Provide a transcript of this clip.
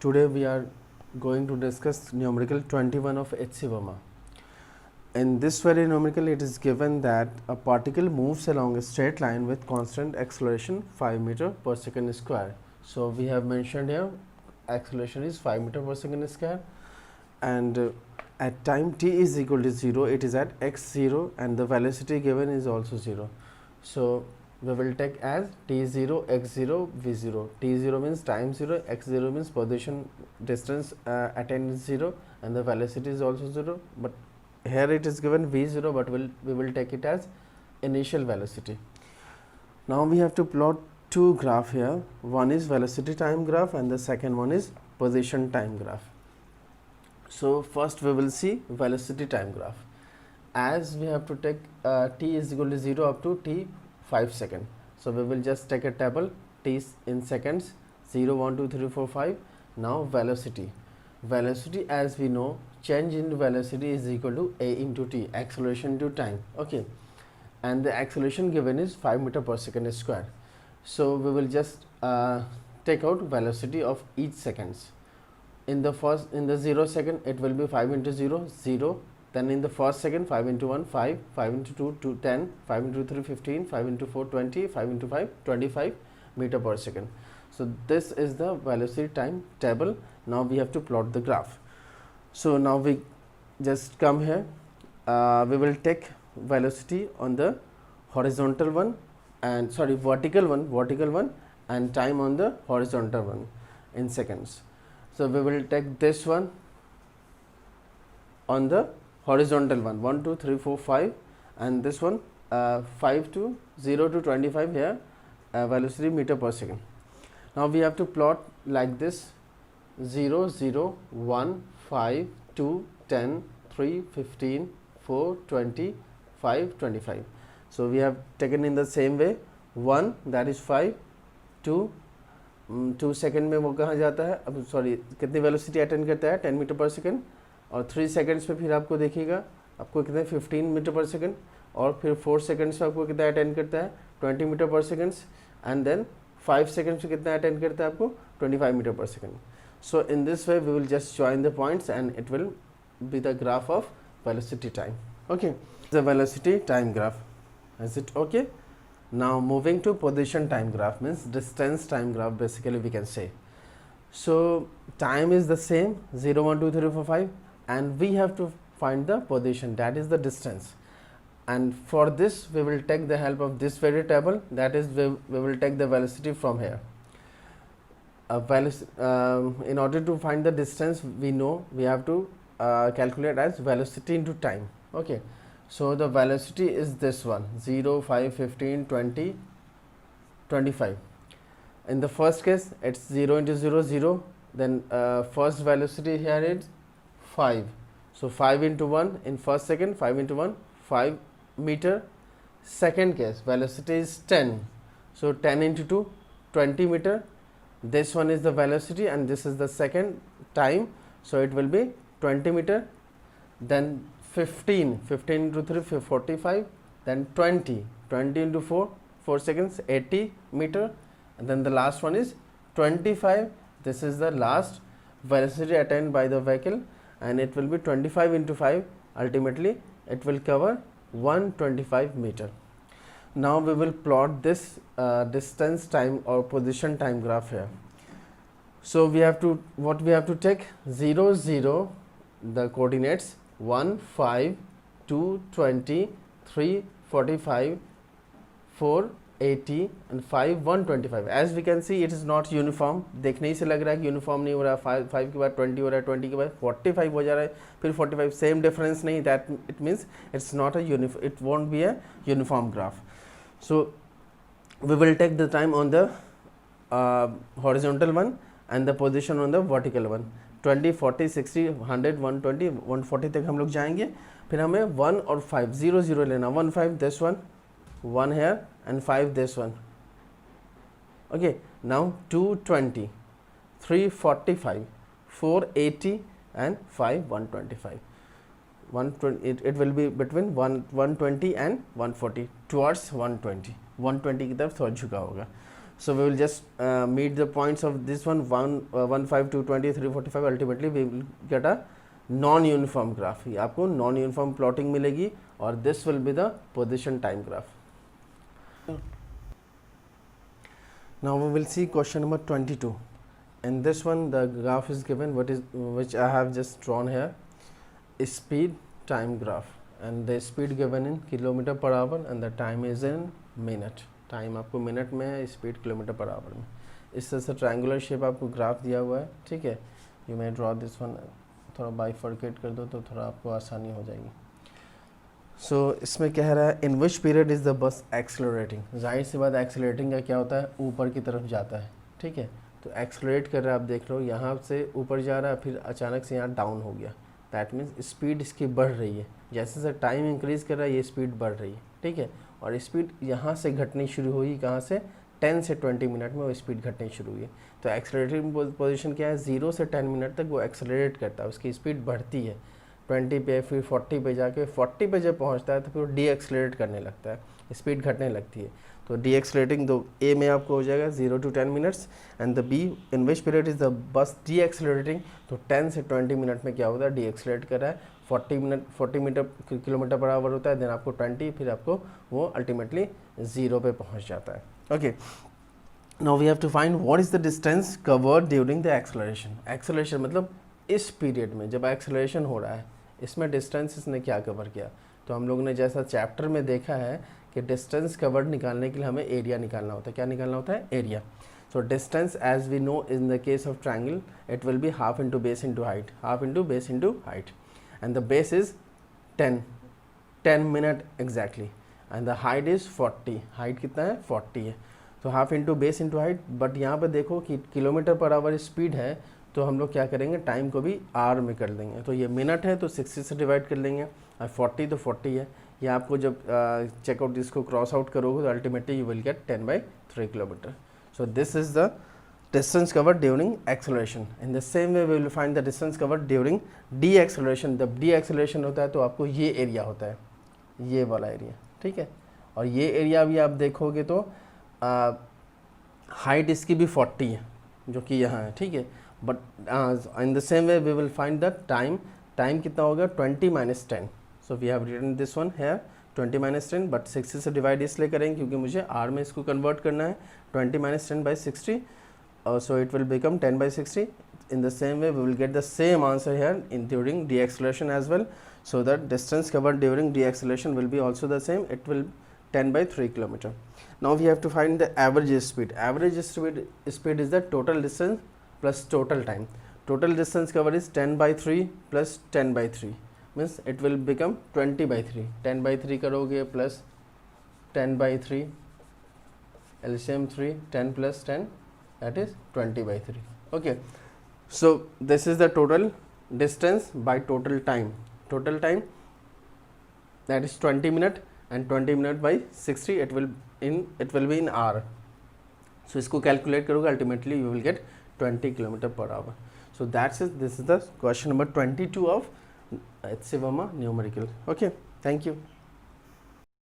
Today we are going to discuss numerical 21 of H.C. Verma. In this very numerical, it is given that a particle moves along a straight line with constant acceleration 5 meter per second square. So we have mentioned here acceleration is 5 meter per second square, and at time t is equal to 0, it is at x0 and the velocity given is also 0. So we will take as t0, x0, v0. t0 means time 0, x0 means position distance attained is 0 and the velocity is also 0, but here it is given v0, but we will take it as initial velocity. Now we have to plot two graph here. One is velocity time graph and the second one is position time graph. So first we will see velocity time graph. As we have to take t is equal to 0 up to t 5 seconds. So we will just take a table t in seconds 0, 1, 2, 3, 4, 5. Now velocity. Velocity, as we know, change in velocity is equal to a into t, acceleration into time. Okay, and the acceleration given is 5 meter per second square. So we will just take out velocity of each seconds. In the 0 second, it will be 5 into 0, 0. Then in the first second, 5 into 1, 5, 5 into 2, 10, 5 into 3, 15, 5 into 4, 20, 5 into 5, 25 meter per second. So this is the velocity time table. Now we have to plot the graph. So now we just come here. We will take velocity on the horizontal one and vertical one, and time on the horizontal one in seconds. So we will take this one on the horizontal one, 1, 2, 3, 4, 5, and this one 5 to 0 to 25 here, velocity meter per second. Now we have to plot like this: 0, 0, 1, 5, 2, 10, 3, 15, 4, 20, 5, 25. So we have taken in the same way. 1, that is 5, 2 second में वो कहाँ जाता है, अब कितनी velocity attend करता है, 10 metre पर सेकेंड, और 3 सेकेंड्स में फिर आपको देखिएगा आपको कितने 15 मीटर पर सेकेंड, और फिर 4 सेकेंड्स में आपको कितना अटेंड करता है 20 मीटर पर सेकेंड्स, एंड देन 5 सेकेंड्स में कितना अटेंड करता है आपको 25 मीटर पर second. So in this way we will just join the points and it will be the graph of velocity time. Okay, the velocity time graph. Is it okay? Now moving to position time graph, means distance time graph basically we can say. So time is the same, 0, 1, 2, 3, 4, 5, and we have to find the position, that is the distance. And for this we will take the help of this very table, that is we will take the velocity from here. In order to find the distance, we know we have to calculate as velocity into time. Okay, so the velocity is this one: 0, 5, 15, 20, 25. In the first case, it's 0 into 0, 0. Then first velocity here is 5. So 5 into 1 in first second, 5 into 1, 5 meter. Second case, velocity is 10. So 10 into 2, 20 meter. This one is the velocity and this is the second time, so it will be 20 meter. Then 15 into 3, 45, then 20 into 4 seconds, 80 meter, and then the last one is 25. This is the last velocity attained by the vehicle, and it will be 25 into 5. Ultimately it will cover 125 meter. Now we will plot this distance time or position time graph here. So we have to take 0, 0, the coordinates 1, 5, 2, 20, 3, 45, 4, 80 and 5, 125. As we can see, it is not uniform. देखने ही से लग रहा है कि uniform नहीं हो रहा. 5 के बाद 20 हो रहा है, 20 के बाद 45 हो जा रहा है, फिर 45, सेम डिफरेंस नहीं. That it means it's not a uniform, it won't be a uniform graph. So we will take the time on the horizontal one and the position on the vertical one. 20, 40, 60, 100, 120, 140 तक हम लोग जाएंगे. फिर हमें 1 और 5, 0, 0 लेना. 1, 5 this one, 1 here and 5 this one. Okay, now 220, 345, 480 and 5, 125. 120, it will be between 120 and 140, towards 120 की तरफ थोड़ा झुका होगा. So we will just meet the points of this one 1, 5, 220, 345. Ultimately we will get a non-uniform graph. ये आपको non-uniform plotting मिलेगी और this will be the position time graph. Now we will see question number 22. In this one the graph is given which I have just drawn here, speed time graph, and the speed given in kilometer per hour and the time is in minute. Time आपको minute में है, speed kilometre per hour में. इस तरह से triangular shape आपको graph दिया हुआ है. ठीक है, you may draw this one, थोड़ा बाइफर्केट कर दो तो थोड़ा आपको आसानी हो जाएगी. सो इसमें कह रहा है in which period is the bus accelerating. जाहिर सी बात एक्सेलरेटिंग का क्या होता है, ऊपर की तरफ जाता है. ठीक है, तो एक्सेलरेट कर रहा है, आप देख लो यहाँ से ऊपर जा रहा है, फिर अचानक से यहाँ डाउन हो गया. दैट मीन्स स्पीड इसकी बढ़ रही है. जैसे जैसे टाइम इंक्रीज़ कर रहा है ये स्पीड बढ़ रही है. ठीक है, और स्पीड यहाँ से घटनी शुरू हुई, कहाँ से, 10 से 20 मिनट में वो स्पीड घटनी शुरू हुई. तो एक्सेलरेटिंग पोजीशन क्या है, 0 से 10 मिनट तक वो एक्सेलरेट करता है, उसकी स्पीड बढ़ती है 20 पे, फिर 40 पे जाके 40 पे जब पहुँचता है तो फिर डी एक्सेलरेट करने लगता है, स्पीड घटने लगती है. तो डी एक्सेलरेटिंग दो ए में आपको हो जाएगा 0 to 10 minutes and the be in which period is the बस डी एक्सेलरेटिंग. तो 10 से 20 मिनट में क्या होता है, डी एक्सेलरेट कर रहा है. 40 मीटर किलोमीटर पर आवर होता है, देन आपको 20, फिर आपको वो अल्टीमेटली 0 पे पहुंच जाता है. Okay, now we have to find what is the distance covered during the acceleration. Acceleration मतलब इस पीरियड में जब एक्सेलरेशन हो रहा है, इसमें डिस्टेंस इसने क्या कवर किया. तो हम लोग ने जैसा चैप्टर में देखा है कि डिस्टेंस कवर्ड निकालने के लिए हमें एरिया निकालना होता है. क्या निकालना होता है, area. So distance, as we know in the case of triangle, it will be half into base into height, half into base into height, and the base is 10 minute exactly, and the height is 40. height कितना है, 40 है. तो half into base into height. but यहाँ पे देखो कि kilometre per hour speed है, तो हम लोग क्या करेंगे, टाइम को भी आर में कर देंगे. तो ये मिनट है तो 60 से डिवाइड कर लेंगे, और 40 तो 40 है. ये आपको जब चेकआउट इसको क्रॉस आउट करोगे तो ultimately you will get 10/3 kilometre. So this is the distance covered during acceleration. In the same way we will find the distance covered during deceleration. जब deceleration होता है तो आपको ये एरिया होता है, ये वाला एरिया. ठीक है, और ये एरिया भी आप देखोगे तो हाइट इसकी भी 40 है जो कि यहाँ है. ठीक है, but in the same way we will find the time. Time कितना होगा, 20 - 10. So we have written this one here 20 - 10, but 60 से डिवाइड इसलिए करेंगे क्योंकि मुझे आर में इसको कन्वर्ट करना है. 20 - 10/60, so it will become 10/60. In the same way we will get the same answer here in during deceleration as well. So that distance covered during deceleration will be also the same, it will 10/3 kilometer. Now we have to find the average speed. Average speed is the total distance plus total time. Total distance covered is 10/3 plus 10/3, means it will become 20/3. 10/3 करोगे plus 10/3, LCM 3, 10 plus 10, that is 20/3. Okay, so this is the total distance by total time. Total time, that is 20 minute, and 20 minute by 60, it will be in hour. So इसको calculate करोगे, ultimately you will get 20 kilometer per hour. So this is the question number 22 of HC Verma numerical. Okay, thank you.